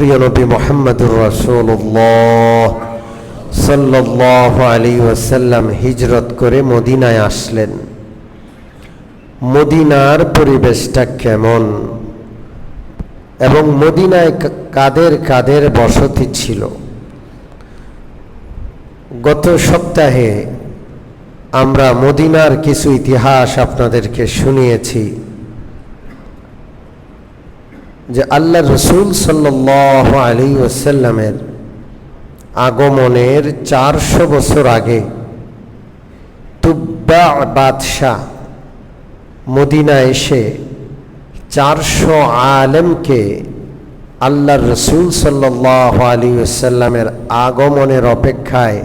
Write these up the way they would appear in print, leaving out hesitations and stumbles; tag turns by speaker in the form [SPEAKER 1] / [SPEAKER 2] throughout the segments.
[SPEAKER 1] প্রিয় নবী মুহাম্মদুর রাসূলুল্লাহ সাল্লাল্লাহু আলাইহি ওয়াসাল্লাম হিজরত করে মদিনায় আসলেন। মদিনার পরিবেশটা কেমন এবং মদিনায় কাদের কাদের বসতি ছিল, গত সপ্তাহে আমরা মদিনার কিছু ইতিহাস আপনাদেরকে শুনিয়েছি যে আল্লাহ রসুল সাল্লাল্লাহু আলাইহি ওয়াসাল্লামের আগমনের 400 বছর আগে তুব্বা বাদশাহ মদিনায় এসে 400 আলেমকে আল্লাহ রসুল সাল্লাল্লাহু আলাইহি ওয়াসাল্লামের আগমনের অপেক্ষায়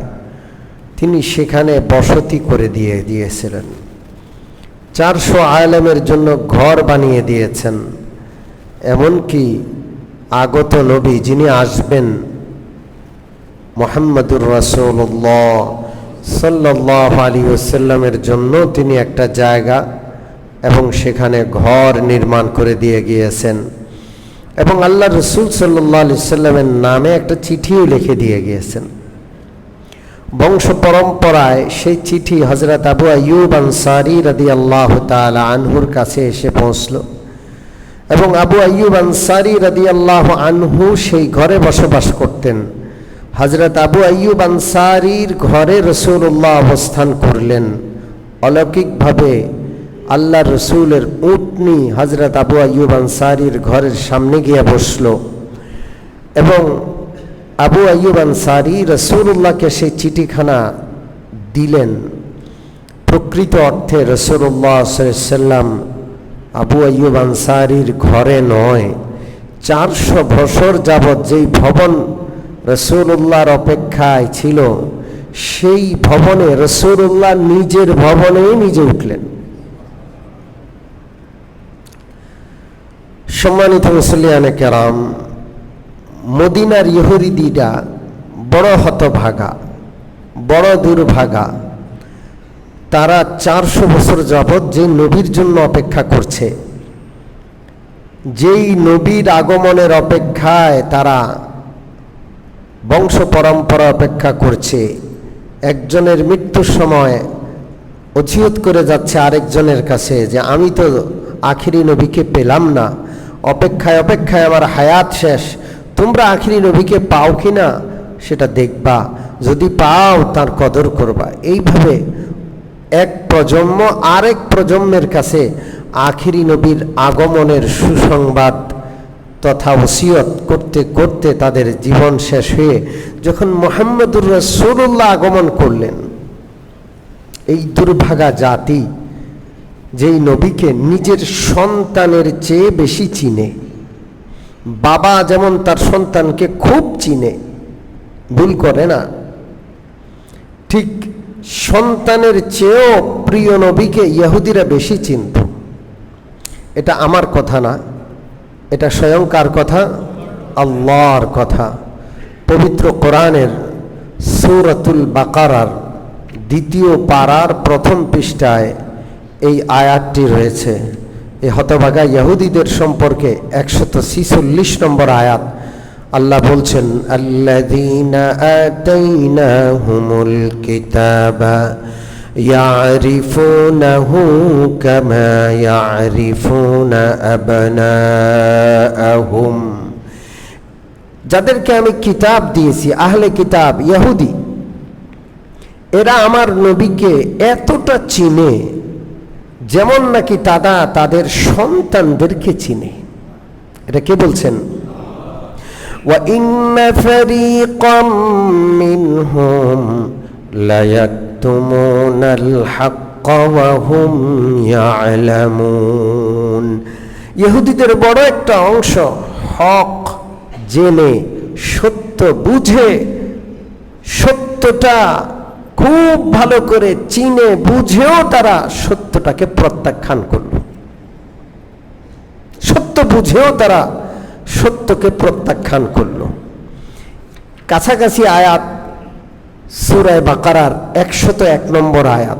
[SPEAKER 1] তিনি সেখানে বসতি করে দিয়েছিলেন। 400 আলেমের জন্য ঘর বানিয়ে দিয়েছেন। এমনকি আগত নবী যিনি আসবেন মুহাম্মদুর রাসূলুল্লাহ সাল্লাল্লাহু আলাইহি ওয়াসাল্লামের জন্য তিনি একটা জায়গা এবং সেখানে ঘর নির্মাণ করে দিয়ে গিয়েছেন এবং আল্লাহ রসুল সাল্লাল্লাহু আলাইহি ওয়াসাল্লামের নামে একটা চিঠিও লিখে দিয়ে গিয়েছেন। বংশ পরম্পরায় সেই চিঠি হযরত আবু আইয়ুব আনসারী রাদিয়াল্লাহু তাআলা আনহুর কাছে এসে পৌঁছলো এবং আবু আইয়ুব আনসারী রাদিয়াল্লাহু আনহু সেই ঘরে বসবাস করতেন। হযরত আবু আইয়ুব আনসারীর ঘরে রাসূলুল্লাহ অবস্থান করলেন। অলৌকিকভাবে আল্লাহ রসুলের উটনি হযরত আবু আইয়ুব আনসারীর ঘরের সামনে গিয়ে বসলো এবং আবু আইয়ুব আনসারী রাসূলুল্লাহকে সেই চিঠিখানা দিলেন। প্রকৃত অর্থে রাসূলুল্লাহ সাল্লাল্লাহু আলাইহি ওয়াসাল্লাম আবু আইয়ুব আনসারীর ঘরে নয়, 400 বছর যাবৎ যেই ভবন রাসূলুল্লাহর অপেক্ষায় ছিল সেই ভবনে রাসূলুল্লাহ নিজের ভবনেই নিজে উঠলেন। সম্মানিত মুসলিয়ানে কেরাম, মদিনার ইহুদিরা বড় হতভাগা, বড় দুর্ভাগা। তারা 400 বছর যাবৎ যে নবীর জন্য অপেক্ষা করছে, যেই নবীর আগমনের অপেক্ষায় তারা বংশ পরম্পরা অপেক্ষা করছে, একজনের মৃত্যুর সময় ওসিয়ত করে যাচ্ছে আরেকজনের কাছে যে আমি তো আখিরি নবীকে পেলাম না, অপেক্ষায় অপেক্ষায় আমার হায়াত শেষ, তোমরা আখিরি নবীকে পাও কিনা সেটা দেখবা, যদি পাও তার কদর করবা। এইভাবে এক প্রজন্ম আরেক প্রজন্মের কাছে আখিরি নবীর আগমনের সুসংবাদ তথা ওসিয়ত করতে করতে তাদের জীবন শেষ হয়ে যখন মুহাম্মদুর রাসূলুল্লাহ আগমন করলেন, এই দুর্ভাগা জাতি যেই নবীকে নিজের সন্তানের চেয়ে বেশি চিনে, বাবা যেমন তার সন্তানকে খুব চিনে, ভুল করে না, ঠিক সন্তানের চেয়েও প্রিয় নবীকে ইহুদিরা বেশি চিনত। এটা আমার কথা না, এটা স্বয়ং কার কথা? আল্লাহর কথা। পবিত্র কোরআনের সূরাতুল বাকারার 2য় পারার 1ম পৃষ্ঠায় এই আয়াতটি রয়েছে। এই হতভাগা ইহুদিদের সম্পর্কে 146 নম্বর আয়াত। আল্লাহ বলছেন, আল্লাযীনা আতাইনাহুমুল কিতাবা ইয়ারিফুনাহু কামা ইয়ারিফুনা আবনাআহুম। যাদেরকে আমি কিতাব দিয়েছি, আহলে কিতাব ইহুদি, এরা আমার নবীকে এতটা চিনে যেমন নাকি তারা তাদের সন্তানদেরকে চিনে। এটা কে বলছেন? وَإِنَّ فَرِيقًا مِّنْهُمْ لَيَكْتُمُونَ الْحَقَّ وَهُمْ يَعْلَمُونَ। ইহুদিদের বড় একটা অংশ হক জেনে, সত্য বুঝে, সত্যটা খুব ভালো করে চিনে বুঝেও তারা সত্যটাকে প্রত্যাখ্যান করল। সত্য বুঝেও তারা সত্যকে প্রত্যাখ্যান করল। কাছাকাছি আয়াত সূরা বাকারার 101 নম্বর আয়াত।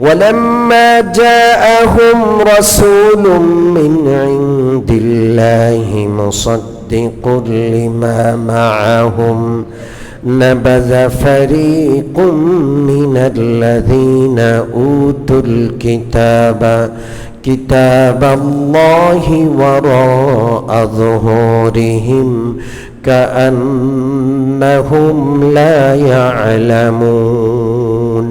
[SPEAKER 1] ওয়ালাম্মা জাআহুম রাসূলুম মিন ইনদিল্লাহি মুসাদ্দিকুন মুসাদ্দিকুল লিমা মাআহুম নাবাযা ফারীকুম মিনাল্লাযীনা উতুল কিতাবা কিতাবাল্লাহি ওয়ারা'a যুহুরিহিম কাআন্নাহুম লা ইয়া'লামুন।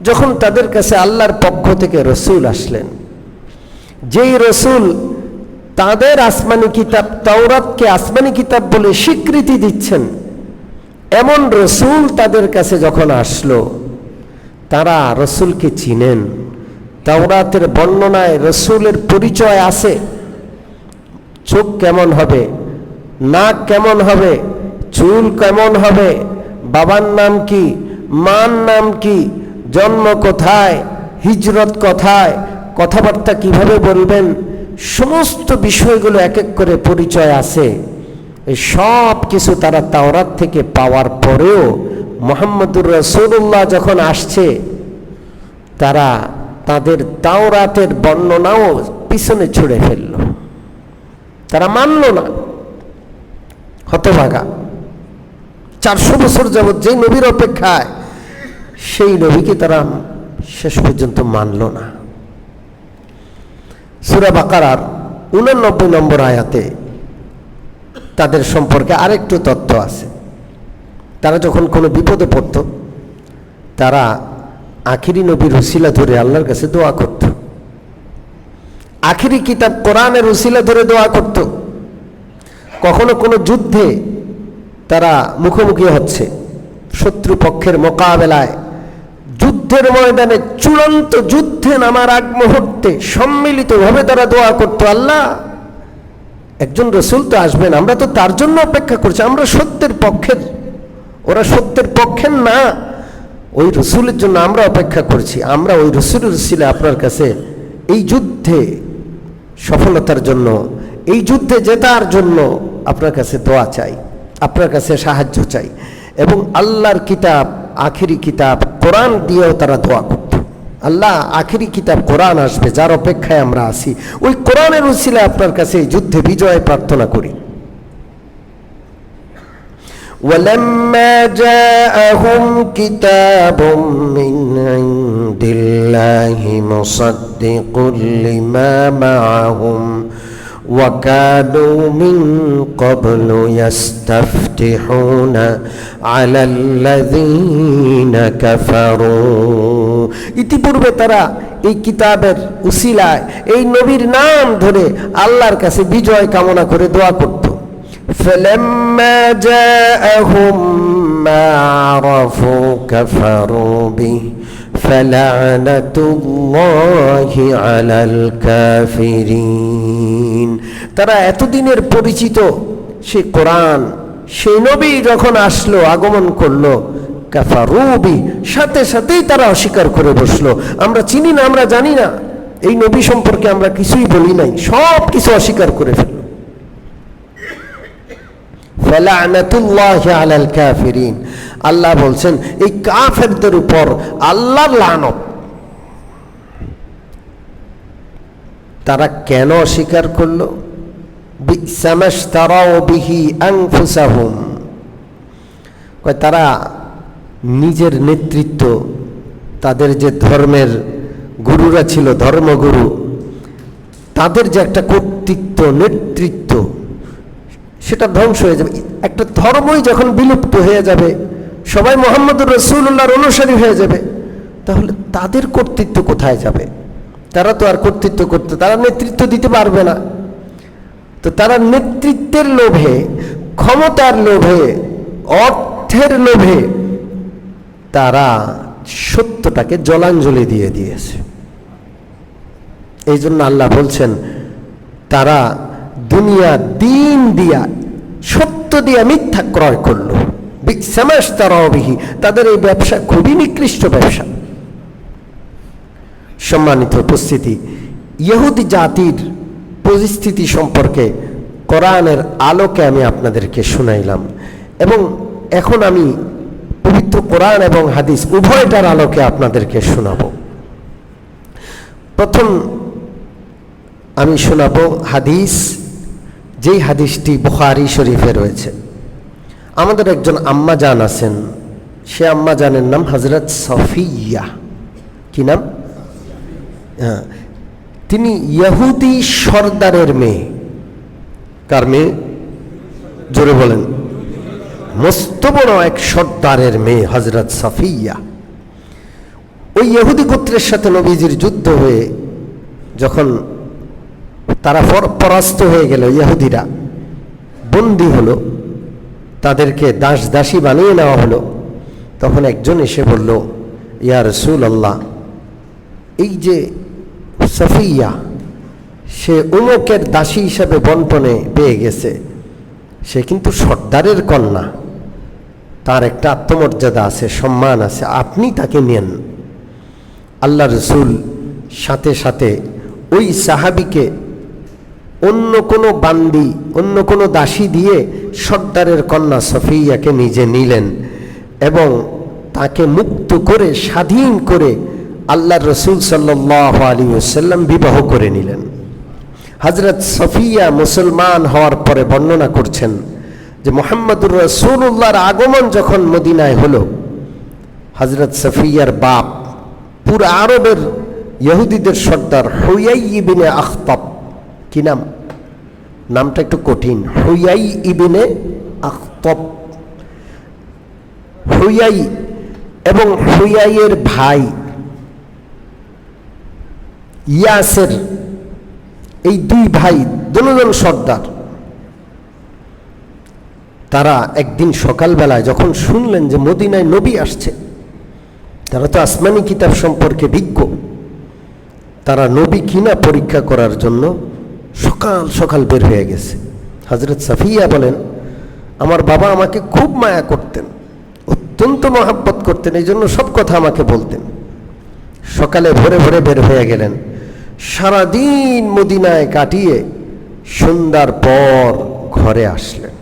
[SPEAKER 1] যখন তাদের কাছে আল্লাহর পক্ষ থেকে রসূল আসলেন, যেই রসূল তাদের আসমানি কিতাব তাওরাতকে আসমানি কিতাব বলে স্বীকৃতি দিচ্ছেন, এমন রসূল তাদের কাছে যখন আসলো, তারা রসূলকে চিনেন। তাওরাতের বর্ণনায় রসূলের পরিচয় আছে। চোখ কেমন হবে, নাক কেমন হবে, চুল কেমন হবে, বাবার নাম কি, মার নাম কি, জন্ম কোথায়, হিজরত কোথায়, কথাবার্তা কিভাবে বলবেন, সমস্ত বিষয়গুলো এক এক করে পরিচয় আছে। এই সব কিছু তারা তাওরাত থেকে পাওয়ার পরেও মুহাম্মদুর রাসূলুল্লাহ যখন আসছে, তারা তাদের তাওরাতের বর্ণনাও পিছনে ছুড়ে ফেলল। তারা মানল না। হতভাগা। 400 বছর যাবৎ যেই নবীর অপেক্ষায়, সেই নবীকে তারা শেষ পর্যন্ত মানল না। সূরা বাকারার 89 নম্বর আয়াতে তাদের সম্পর্কে আরেকটু তথ্য আছে। তারা যখন কোনো বিপদে পড়ত, তারা আখিরি নবীর উসিলা ধরে আল্লাহর কাছে দোয়া করত। আখিরি কিতাব কোরআনের উসিলা ধরে দোয়া করত। কখনো কোনো যুদ্ধে তারা মুখোমুখি হচ্ছে, শত্রু পক্ষের মোকাবেলায়, যুদ্ধের ময়দানে, চূড়ান্ত যুদ্ধে নামার আগ মুহূর্তে সম্মিলিতভাবে তারা দোয়া করত, আল্লাহ একজন রসূল তো আসবেন, আমরা তো তার জন্য অপেক্ষা করছি, আমরা সত্যের পক্ষের, ওরা সত্যের পক্ষের না, ওই রসূলের জন্য আমরা অপেক্ষা করছি। আমরা ওই রসূলের উসিলা আপনার কাছে এই যুদ্ধে সফলতার জন্য, এই যুদ্ধে জেতার জন্য আপনার কাছে দোয়া চাই, আপনার কাছে সাহায্য চাই। এবং আল্লাহর কিতাব, আখিরি কিতাব কোরআন দিয়েও তারা দোয়া করত, আল্লাহ আখিরি কিতাব কোরআন আসবে, যার অপেক্ষায় আমরা আছি, ওই কোরআনের উসিলায় আপনার কাছে এই যুদ্ধে বিজয় প্রার্থনা করি। وَلَمَّا جَاءَهُمْ كِتَابٌ مِّنْ عِندِ اللَّهِ مُصَدِّقٌ لِّمَا مَعَهُمْ وَكَانُوا مِن قَبْلُ يَسْتَفْتِحُونَ عَلَى الَّذِينَ كَفَرُوا। ইতিপূর্বে তারা এই কিতাবের উসিলায়, এই নবীর নাম ধরে আল্লাহর কাছে বিজয় কামনা করে দোয়া করত। فَلَمَّا جَاءَهُم مَّا عَرَفُوا كَفَرُوا بِهِ فَلَعْنَةُ اللَّهِ عَلَى الْكَافِرِينَ। তারা এতদিনের পরিচিত সেই কোরআন, সেই নবী যখন আসলো, আগমন করলো, কাফারু বি, সাথে সাথেই তারা অস্বীকার করে বসলো, আমরা চিনি না, আমরা জানি না, এই নবী সম্পর্কে আমরা কিছুই বলি নাই, সব কিছু অস্বীকার করে ফেলল। ফালানাতুল্লাহি আলাল কাফিরিন, আল্লাহ বলছেন এই কাফেরদের উপর আল্লাহর লানত। তারা কেন অস্বীকার করলো? বিসামাশতারাউ বিহি আনফুসাহুম, তারা নিজের নেতৃত্ব, তাদের যে ধর্মের গুরুরা ছিল, ধর্মগুরু, তাদের যে একটা কর্তৃত্ব, নেতৃত্ব, সেটা ধ্বংস হয়ে যাবে। একটা ধর্মই যখন বিলুপ্ত হয়ে যাবে, সবাই মুহাম্মদুর রাসূলুল্লাহর অনুসারী হয়ে যাবে, তাহলে তাদের কর্তৃত্ব কোথায় যাবে? তারা তো আর কর্তৃত্ব করতে, তারা নেতৃত্ব দিতে পারবে না। তো তারা নেতৃত্বের লোভে, ক্ষমতার লোভে, অর্থের লোভে তারা সত্যটাকে জলাঞ্জলি দিয়ে দিয়েছে। এই জন্য আল্লাহ বলছেন, তারা দুনিয়া দিন দিয়া, সত্য দিয়া মিথ্যা ক্রয় করলো। বিসামাশতারাউ বিহি, তাদের এই ব্যবসা খুবই নিকৃষ্ট ব্যবসা। সম্মানিত উপস্থিতি, ইহুদি জাতির পরিস্থিতি সম্পর্কে কোরআনের আলোকে আমি আপনাদেরকে শুনাইলাম, এবং এখন আমি পবিত্র কোরআন এবং হাদিস উভয়টার আলোকে আপনাদেরকে শোনাব। প্রথম আমি শোনাব হাদিস, যেই হাদিসটি বুখারী শরীফে রয়েছে। আমাদের একজন আম্মা জান আছেন, সে আম্মা জানের নাম হযরত সফিয়া। কি নাম? হ্যাঁ, তিনি ইহুদি সর্দারের মেয়ে। কার মেয়ে? জোরে বলেন। মস্ত বড় এক সর্দারের মেয়ে হযরত সফিয়া। ওই ইহুদি গোত্রের সাথে নবীজির যুদ্ধ হয়ে যখন তারা পরাস্ত হয়ে গেল, ইহুদিরা বন্দী হলো, তাদেরকে দাস দাসী বানিয়ে নেওয়া হলো, তখন একজন এসে বলল, ইয়া রাসূলুল্লাহ, এই যে সফিয়া, সে উমকের দাসী হিসাবে বন্টনে পেয়ে গেছে, সে কিন্তু সর্দারের কন্যা, তার একটা আত্মমর্যাদা আছে, সম্মান আছে, আপনি তাকে নেন। আল্লাহ রসুল সাথে সাথে ওই সাহাবীকে অন্য কোনো বান্দি, অন্য কোনো দাসী দিয়ে সর্দারের কন্যা সফিয়াকে নিজে নিলেন এবং তাকে মুক্ত করে, স্বাধীন করে আল্লাহ রসুল সাল্লাল্লাহু আলাইহি ওয়াসাল্লাম বিবাহ করে নিলেন। হযরত সফিয়া মুসলমান হওয়ার পরে বর্ণনা করছেন যে মুহাম্মদুর রাসূলুল্লাহর আগমন যখন মদিনায় হলো, হযরত সফিয়ার বাপ পুরো আরবের ইহুদিদের সর্দার হুয়াই ইবনে আখতাব, কি নাম? নামটা একটু কঠিন, হুয়াই ইবনে আখতাব। হুয়াই এবং হুয়াইয়ের ভাই ইয়াসের, এই দুই ভাই দুজন সর্দার। তারা একদিন সকালবেলায় যখন শুনলেন যে মদিনায় নবী আসছে, তারা তো আসমানি কিতাব সম্পর্কে বিজ্ঞ, তারা নবী কিনা পরীক্ষা করার জন্য সকাল সকাল বের হয়ে গেছে। হযরত সফিয়া বলেন, আমার বাবা আমাকে খুব মায়া করতেন, অত্যন্ত মহব্বত করতেন, এই জন্য সব কথা আমাকে বলতেন। সকালে ভোরে ভোরে বের হয়ে গেলেন, সারাদিন মদিনায় কাটিয়ে সন্ধ্যার পর ঘরে আসলেন।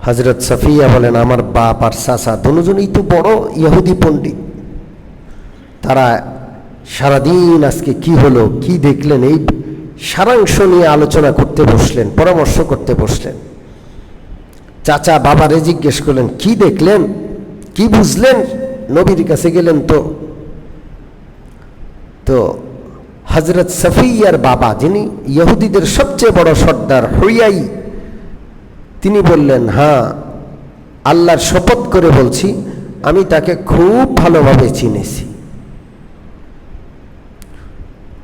[SPEAKER 1] হযরত সফিয়া বলেন, আমার বাপ আর চাচা দুজনেই তো বড় ইহুদি পণ্ডিত, তারা সারাদিন আজকে কি হলো, কি দেখলেন, এই সারাংশ নিয়ে আলোচনা করতে বসলেন, পরামর্শ করতে বসলেন। চাচা বাবারে জিজ্ঞেস করলেন, কি দেখলেন, কি বুঝলেন? নবীর কাছে গেলেন তো হযরত সফিয়ার বাবা, যিনি ইহুদিদের সবচেয়ে বড় সর্দার হুয়াই, তিনি বললেন, হ্যাঁ, আল্লাহর শপথ করে বলছি, আমি তাকে খুব ভালোভাবে চিনেছি।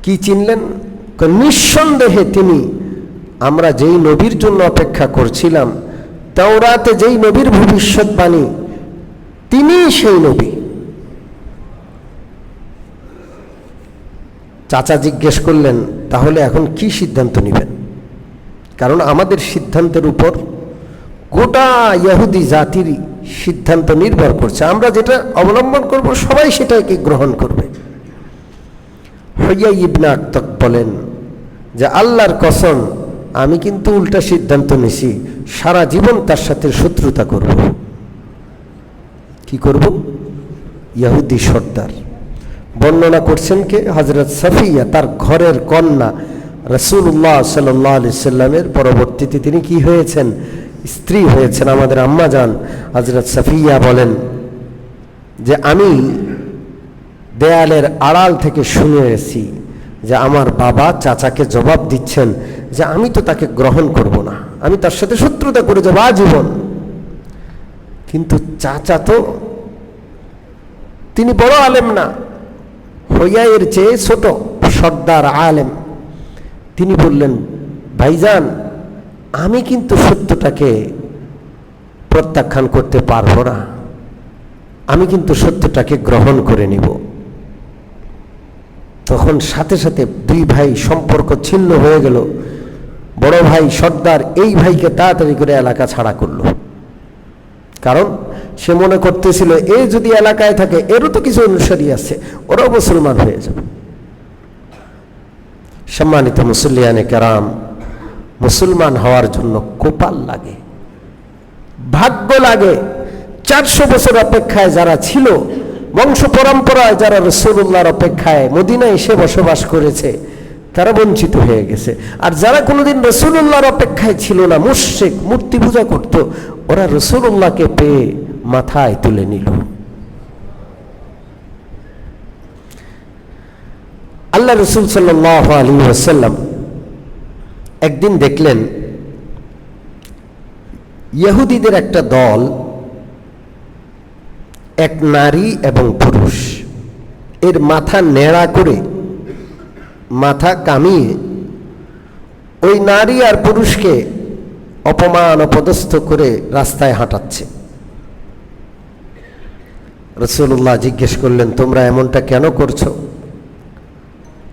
[SPEAKER 1] কি চিনলেন? নিঃসন্দেহে তিনি, আমরা যেই নবীর জন্য অপেক্ষা করছিলাম, তাওরাতে যেই নবীর ভবিষ্যৎবাণী, তিনি সেই নবী। চাচা জিজ্ঞেস করলেন, তাহলে এখন কি সিদ্ধান্ত নেবেন? কারণ আমাদের সিদ্ধান্তের উপর গোটা ইহুদি জাতির সিদ্ধান্ত নির্ভর করছে, আমরা যেটা অবলম্বন করব সবাই সেটাকে গ্রহণ করবে। হুয়াই ইবনে আখতাব বলেন যে আল্লাহর কসম, আমি কিন্তু উল্টা সিদ্ধান্ত নিছি, সারা জীবন তার সাথে শত্রুতা করব। কি করব? ইহুদি সর্দার। বর্ণনা করছেন কে? হযরত সফিয়া, তার ঘরের কন্যা। রাসূলুল্লাহ সাল্লাল্লাহু আলাইহি সাল্লামের পরবর্তীতে তিনি কি হয়েছেন? স্ত্রী হয়েছেন। আমাদের আম্মা জান হযরত সফিয়া বলেন যে আমি দেয়ালের আড়াল থেকে শুনে এসেছি যে আমার বাবা চাচাকে জবাব দিচ্ছেন যে আমি তো তাকে গ্রহণ করব না, আমি তার সাথে শত্রুতা করে যাব আজীবন। কিন্তু চাচা তো তিনি বড় আলেম না, হুয়াইয়ের চেয়ে ছোট সর্দার আলেম। তিনি বললেন, ভাইজান, আমি কিন্তু সত্যটাকে প্রত্যাখ্যান করতে পারবো না, আমি কিন্তু সত্যটাকে গ্রহণ করে নিব। তখন সাথে সাথে দুই ভাই সম্পর্ক ছিন্ন হয়ে গেল। বড় ভাই সর্দার এই ভাইকে তাড়াতাড়ি করে এলাকা ছাড়া করলো, কারণ সে মনে করতেছিল এ যদি এলাকায় থাকে এরও তো কিছু অনুসারী আছে, ওরাও মুসলমান হয়ে যাবে। সম্মানিত মুসল্লিয়ানে কেরাম, মুসলমান হওয়ার জন্য কপাল লাগে, ভাগ্য লাগে। 400 বছর অপেক্ষায় যারা ছিল, বংশ পরম্পরায় যারা রাসূলুল্লাহর অপেক্ষায় মদিনায় এসে বসবাস করেছে, তারা বঞ্চিত হয়ে গেছে। আর যারা কোনোদিন রাসূলুল্লাহর অপেক্ষায় ছিল না, মুশরিক, মূর্তি পূজা করত, ওরা রাসূলুল্লাহকে পেয়ে মাথায় তুলে নিল। আল্লাহ রাসূল সাল্লাল্লাহু আলাইহি ওয়াসাল্লাম একদিন দেখলেন ইহুদিদের একটা দল, এক নারী এবং পুরুষ, এর মাথা নেড়া করে, মাথা কামিয়ে ওই নারী আর পুরুষকে অপমান অপদস্থ করে রাস্তায় হাঁটাচ্ছে। রাসূলুল্লাহ জিজ্ঞেস করলেন, তোমরা এমনটা কেন করছো?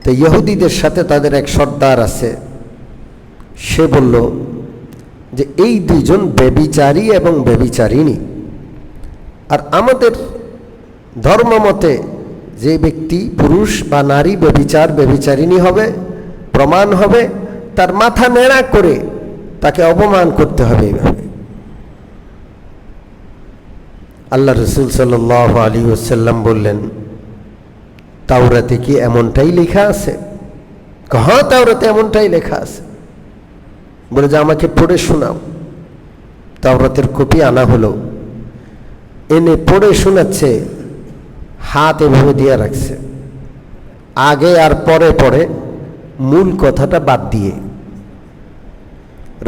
[SPEAKER 1] তো ইহুদিদের সাথে তাদের এক সর্দার আছে, সে বলল যে এই দুইজন ব্যভিচারী এবং ব্যভিচারিণী, আর আমাদের ধর্মমতে যে ব্যক্তি পুরুষ বা নারী ব্যভিচারিণী হবে, প্রমাণ হবে, তার মাথা নেড়া করে তাকে অপমান করতে হবে। এইভাবে আল্লাহ রাসূল সাল্লাল্লাহু আলাইহি ওয়াসাল্লাম বললেন, তাওরাতে কি এমনটাই লেখা আছে? হ্যাঁ, তাওরাতে এমনটাই লেখা আছে। বলে যে আমাকে পড়ে শোনাও। তাওরাতের কপি আনা হলো, এনে পড়ে শোনাচ্ছে, হাত এভাবে দিয়ে রাখছে, আগে আর পরে পরে, মূল কথাটা বাদ দিয়ে।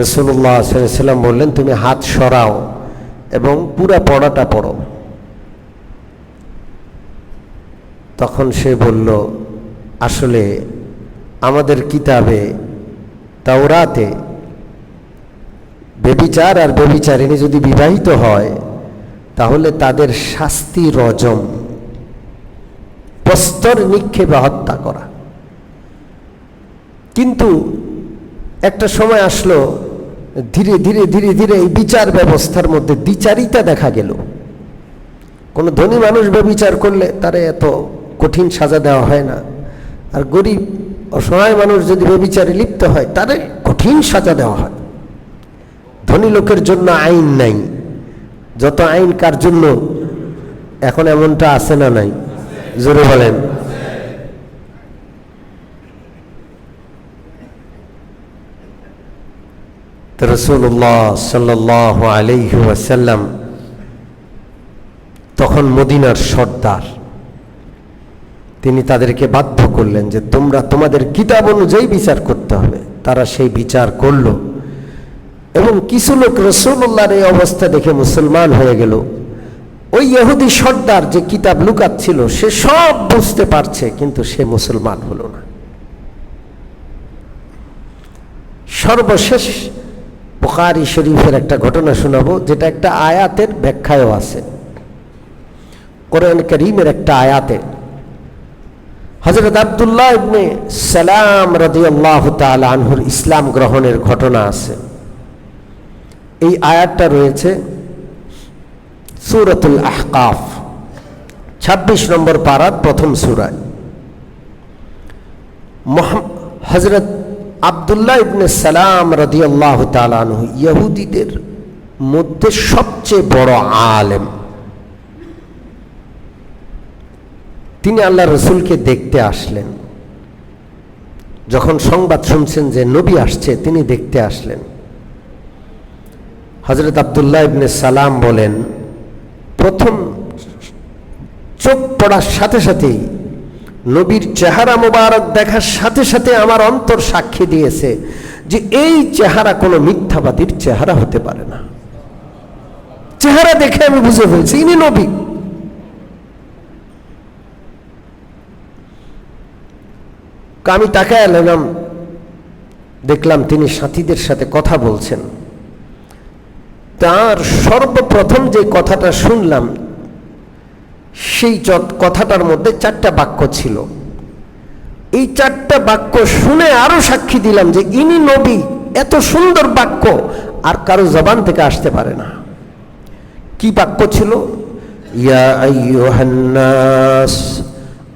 [SPEAKER 1] রাসূলুল্লাহ সাল্লাল্লাহু আলাইহি ওয়াসাল্লাম বললেন, তুমি হাত সরাও এবং পুরা পড়াটা পড়ো। তখন সে বলল, আসলে আমাদের কিতাবে তাওরাতে ব্যভিচার আর ব্যভিচারিণী যদি বিবাহিত হয় তাহলে তাদের শাস্তি রজম, প্রস্তর নিক্ষেপে হত্যা করা। কিন্তু একটা সময় আসলো, ধীরে ধীরে ধীরে ধীরে এই বিচার ব্যবস্থার মধ্যে দ্বিচারিতা দেখা গেল। কোনো ধনী মানুষ ব্যভিচার করলে তারে এত কঠিন সাজা দেওয়া হয় না, আর গরিব অসহায় মানুষ যদি ব্যভিচারে লিপ্ত হয় তারে কঠিন সাজা দেওয়া হয়। ধনী লোকের জন্য আইন নাই, যত আইন কার জন্য? এখন এমনটা আছে না নাই? জোরে বলেন। রাসূলুল্লাহ সাল্লাল্লাহু আলাইহি ওয়াসাল্লাম তখন মদিনার সর্দার, তিনি তাদেরকে বাধ্য করলেন যে তোমরা তোমাদের কিতাব অনুযায়ী বিচার করতে হবে। তারা সেই বিচার করল এবং কিছু লোক রাসূলুল্লাহর এই অবস্থা দেখে মুসলমান হয়ে গেল। ওই ইহুদি সর্দার যে কিতাব লুকাচ্ছিল সে সব বুঝতে পারছে, কিন্তু সে মুসলমান হলো না। সর্বশেষ বুখারী শরীফের একটা ঘটনা শোনাবো, যেটা একটা আয়াতের ব্যাখ্যায়ও আছে। কোরআন কারীমের একটা আয়াতে হযরত আব্দুল্লাহ ইবনে সালাম রাদিয়াল্লাহু তাআলা আনহুর ইসলাম গ্রহণের ঘটনা আছে। এই আয়াতটা রয়েছে সূরাতুল আহকাফ 26 নম্বর পারার প্রথম সূরায়। হযরত আব্দুল্লাহ ইবনে সালাম রাদিয়াল্লাহু তাআলা আনহু ইহুদিদের মধ্যে সবচেয়ে বড় আলেম। তিনি আল্লাহ রসুলকে দেখতে আসলেন। যখন সংবাদ শুনছেন যে নবী আসছে, তিনি দেখতে আসলেন। হযরত আব্দুল্লাহ ইবনে সালাম বলেন, প্রথম চোখ পড়ার সাথে সাথেই, নবীর চেহারা মোবারক দেখার সাথে সাথে আমার অন্তর সাক্ষী দিয়েছে যে এই চেহারা কোনো মিথ্যাবাদীর চেহারা হতে পারে না। চেহারা দেখে আমি বুঝে ফেলছি ইনি নবী। আমি তাকায় এলাম, দেখলাম তিনি সাথীদের সাথে কথা বলছেন। তার সর্বপ্রথম যে কথাটা শুনলাম, সেই কথাটার মধ্যে 4টা বাক্য ছিল। এই 4টা বাক্য শুনে আরো সাক্ষী দিলাম যে ইনি নবী। এত সুন্দর বাক্য আর কারো জবান থেকে আসতে পারে না। কি বাক্য ছিল? ইয়া আইয়ুহান নাস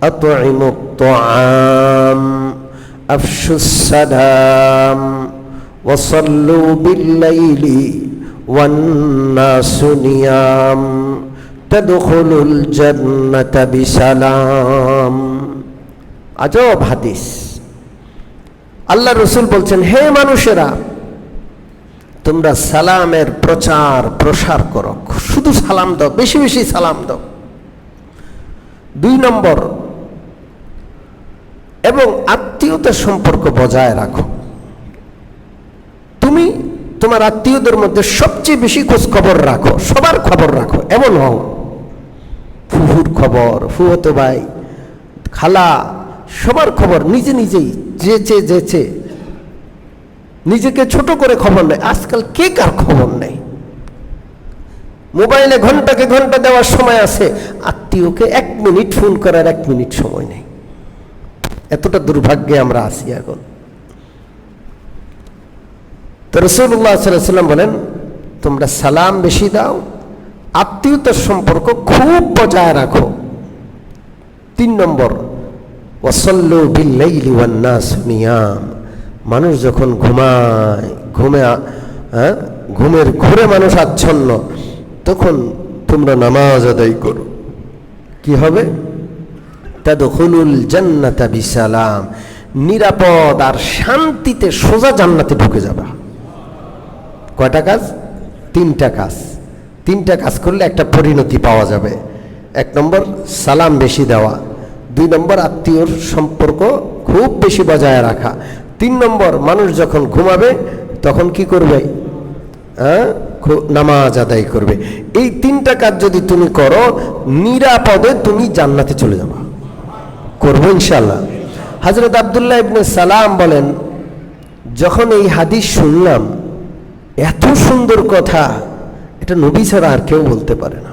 [SPEAKER 1] আত'ইমুত তা'আম আফশুস সালাম ওয়া সাল্লু বিল-লাইলি ওয়ান নাসু নিয়াম তাদখুলুল জান্নাতা বিসালাম। আজব হাদিস। আল্লাহ রসুল বলছেন, হে মানুষেরা, তোমরা সালামের প্রচার প্রসার করো, শুধু সালাম দাও, বেশি বেশি সালাম দাও। 2 নম্বর, এবং আত্মীয়তার সম্পর্ক বজায় রাখো। তুমি তোমার আত্মীয়দের মধ্যে সবচেয়ে বেশি খোঁজ খবর রাখো, সবার খবর রাখো, এমন হও। ফুফুর খবর, ফুফতো ভাই, খালা, সবার খবর নিজে নিজেই যেচে নিজেকে ছোট করে খবর নেই। আজকাল কে কার খবর নেই? মোবাইলে ঘন্টাকে ঘন্টা দেওয়ার সময় আছে, আত্মীয়কে 1 মিনিট ফোন করার 1 মিনিট সময় নেই। এতটা দুর্ভাগ্যে আমরা আছি এখন। তো রাসূলুল্লাহ সাল্লাল্লাহু আলাইহি ওয়াসাল্লাম বলেন, তোমরা সালাম বেশি দাও, আত্মীয়তার সম্পর্ক খুব বজায় রাখো। 3 নম্বর, ওয়াসাল্লু বিল-লাইলি ওয়ান-নাসু নিয়াম। মানুষ যখন ঘুমায়, ঘুমের ঘোরে মানুষ আচ্ছন্ন, তখন তোমরা নামাজ আদায় করো। কি হবে? তাদখুলুল জান্নাতা বিসালাম, নিরাপদ আর শান্তিতে সোজা জান্নাতে ঢুকে যাবে। কয়টা কাজ? 3টা কাজ। 3টা কাজ করলে একটা পরিণতি পাওয়া যাবে। 1 নম্বর, সালাম বেশি দেওয়া। 2 নম্বর, আত্মীয়র সম্পর্ক খুব বেশি বজায় রাখা। 3 নম্বর, মানুষ যখন ঘুমাবে তখন কি করবে? নামাজ আদায় করবে। এই 3টা কাজ যদি তুমি করো, নিরাপদে তুমি জান্নাতে চলে যাবে। করবো ইনশাআল্লাহ। হযরত আব্দুল্লাহ ইবনে সালাম বলেন, যখন এই হাদিস শুনলাম, এত সুন্দর কথা, এটা নবী ছাড়া আর কেউ বলতে পারে না,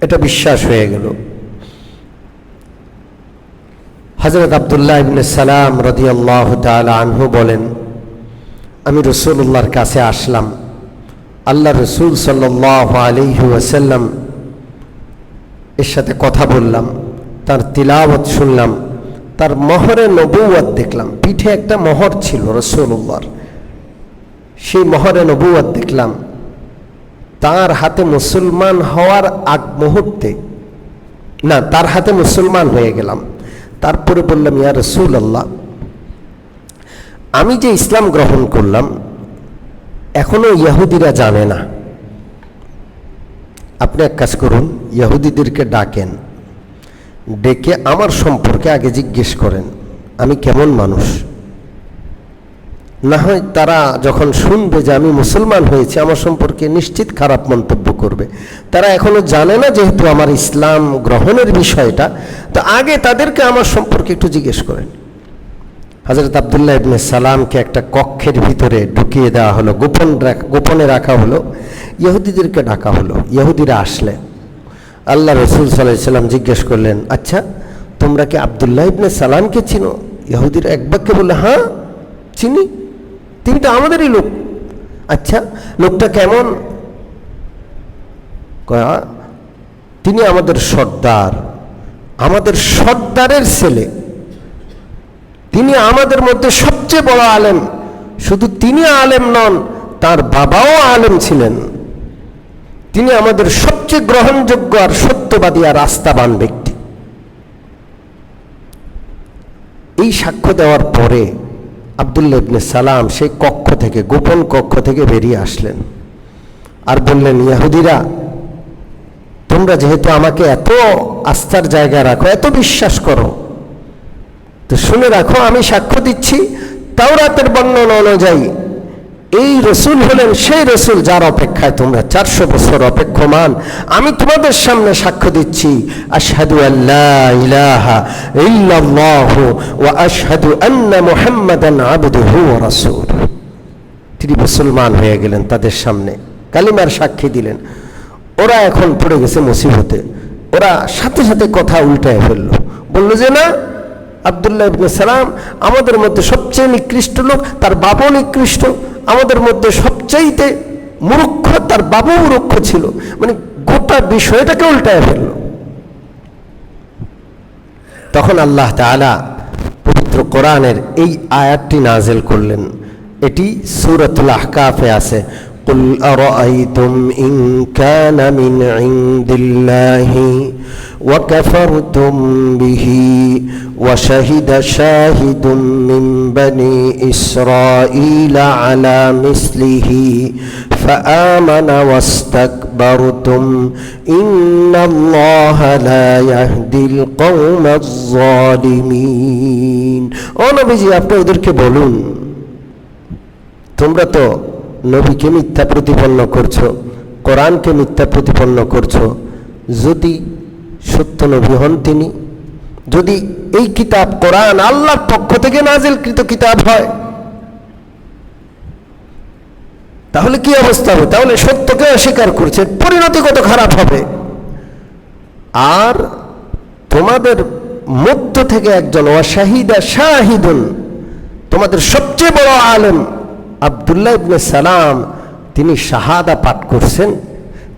[SPEAKER 1] এটা বিশ্বাস হয়ে গেল। হযরত আব্দুল্লাহ ইবনে সালাম রাদিয়াল্লাহু তাআলা আনহু বলেন, আমি রাসূলুল্লাহর কাছে আসলাম। আল্লাহ রসুল সাল্লাল্লাহু আলাইহি ওয়াসাল্লাম এর সাথে কথা বললাম, তার তিলাওয়াত শুনলাম, তার মোহরে নবুয়ত দেখলাম। পিঠে একটা মোহর ছিল রাসূলুল্লাহর, সেই মোহরে নবুয়ত দেখলাম। তার হাতে মুসলমান হওয়ার আগ মুহূর্তে, না, তার হাতে মুসলমান হয়ে গেলাম। তারপরে বললাম, ইয়া রাসূলুল্লাহ, আমি যে ইসলাম গ্রহণ করলাম এখনো ইহুদিরা জানে না। আপনি এক কাজ করুন, ইহুদিদেরকে ডাকেন, ডেকে আমার সম্পর্কে আগে জিজ্ঞেস করেন আমি কেমন মানুষ। না হয় তারা যখন শুনবে যে আমি মুসলমান হয়েছি, আমার সম্পর্কে নিশ্চিত খারাপ মন্তব্য করবে। তারা এখনো জানে না যেহেতু আমার ইসলাম গ্রহণের বিষয়টা, তো আগে তাদেরকে আমার সম্পর্কে একটু জিজ্ঞেস করেন। হযরত আব্দুল্লাহ ইবনে সালামকে একটা কক্ষের ভিতরে ঢুকিয়ে দেওয়া হলো, গোপনে রাখা হলো, ইহুদিদেরকে ডাকা হলো। ইহুদিরা আসলে আল্লাহ রসুল সাল্লাল্লাহু আলাইহি ওয়াসাল্লাম জিজ্ঞেস করলেন, আচ্ছা তোমরা কি আব্দুল্লাহ ইবনে সালামকে চিনো? ইহুদিরা এক বাক্যে বললে, হ্যাঁ চিনি, তিনি তো আমাদেরই লোক। আচ্ছা লোকটা কেমন? তিনি আমাদের সর্দার, আমাদের সর্দারের ছেলে, তিনি আমাদের মধ্যে সবচেয়ে বড় আলেম। শুধু তিনি আলেম নন, তার বাবাও আলেম ছিলেন। তিনি আমাদের সবচেয়ে গ্রহণযোগ্য আর সত্যবাদী আর আস্থাবান ব্যক্তি। এই সাক্ষ্য দেওয়ার পরে আব্দুল্লাহ ইবনে সালাম সেই কক্ষ থেকে, গোপন কক্ষ থেকে বেরিয়ে আসলেন আর বললেন, ইহুদিরা, তোমরা যেহেতু আমাকে এত আস্থার জায়গায় রাখো, এত বিশ্বাস করো, তো শুনে রাখো, আমি সাক্ষ্য দিচ্ছি তাওরাতের বর্ণনা অনুযায়ী এই রসুল হলেন সেই রসুল যার অপেক্ষায় তোমরা 400 বছর অপেক্ষমান। আমি তোমাদের সামনে সাক্ষ্য দিচ্ছি, আশহাদু আল্লা ইলাহা ইল্লাল্লাহু ওয়া আশহাদু আন্না মুহাম্মাদান আবদুহু ওয়া রাসূলুহু। তিনি মুসলমান হয়ে গেলেন, তাদের সামনে কালিমার সাক্ষী দিলেন। ওরা এখন পড়ে গেছে মুসিবতে, ওরা সাথে সাথে কথা উল্টায় ফেললো, বলল যে না, আব্দুল্লাহ ইবনে সালাম আমাদের মধ্যে সবচেয়ে নিকৃষ্ট লোক, তার বাবাও নিকৃষ্ট, আমাদের মধ্যে সবচাইতে মূর্খ, তার বাবাও মূর্খ ছিল। মানে গোটা বিষয়টাকে উল্টায় ফেলল। তখন আল্লাহ তাআলা পবিত্র কোরআনের এই আয়াতটি নাযিল করলেন। এটি সূরাতুল আহকাফে আছে, কুল আরাআইতুম ইন কানা মিন ইনদিল্লাহি وكفرتم به وشهد شاهد من بني إسرائيل على مثله فآمن واستكبرتم إن الله لا يهدي القوم الظالمين ও নবীজি আপনি ওদেরকে বলুন তোমরা তো নবীকে মিথ্যা প্রতিপন্ন করছো, কোরআনকে মিথ্যা প্রতিপন্ন করছো। যদি সত্য নবী হন তিনি, যদি এই কিতাব কোরআন আল্লাহর পক্ষ থেকে নাজিলকৃত কিতাব হয়, তাহলে কি অবস্থা হবে? তাহলে সত্যকে অস্বীকার করছে, পরিণতি কত খারাপ হবে। আর তোমাদের মধ্য থেকে একজন ওয়াশাহিদা শাহিদুন, তোমাদের সবচেয়ে বড় আলেম আব্দুল্লাহ ইবনে সালাম, তিনি শাহাদা পাঠ করছেন,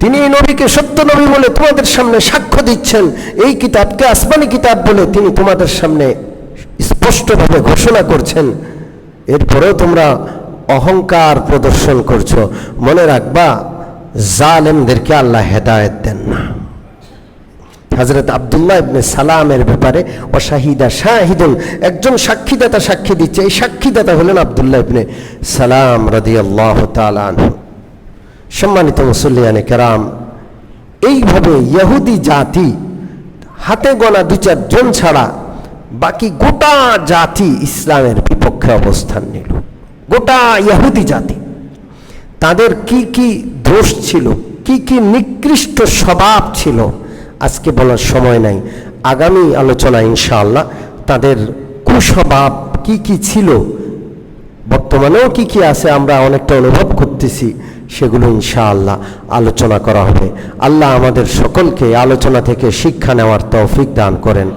[SPEAKER 1] তিনি এই নবীকে সত্য নবী বলে তোমাদের সামনে সাক্ষ্য দিচ্ছেন, এই কিতাবকে আসমানি কিতাব বলে তিনি তোমাদের সামনে স্পষ্টভাবে ঘোষণা করছেন। এরপরেও তোমরা অহংকার প্রদর্শন করছো। মনে রাখবা, জালেমদেরকে আল্লাহ হেদায়েত দেন না। হযরত আব্দুল্লাহ ইবনে সালামের ব্যাপারে ওয়াশাহিদা শাহিদুন, একজন সাক্ষীদাতা সাক্ষী দিচ্ছে। এই সাক্ষীদাতা হলেন আব্দুল্লাহ ইবনে সালাম রাদিয়াল্লাহু তাআলা আনহু। সম্মানিত মুসল্লিয়ানে কেরাম, এইভাবে ইহুদি জাতি হাতে গোনা 2-4 জন ছাড়া বাকি গোটা জাতি ইসলামের বিপক্ষে অবস্থান নিল। গোটা ইহুদি জাতি, তাদের কি কি দোষ ছিল, কি কি নিকৃষ্ট স্বভাব ছিল, আজকে বলার সময় নাই। আগামী আলোচনা ইনশাআল্লাহ তাদের কুস্বভাব কি কি ছিল, বর্তমানেও কি কি আছে আমরা অনেকটা অনুভব করতেছি, সেগুলো ইনশাআল্লাহ আলোচনা করা হবে। আল্লাহ আমাদের সকলকে আলোচনা থেকে শিক্ষা নেওয়ার তৌফিক দান করেন।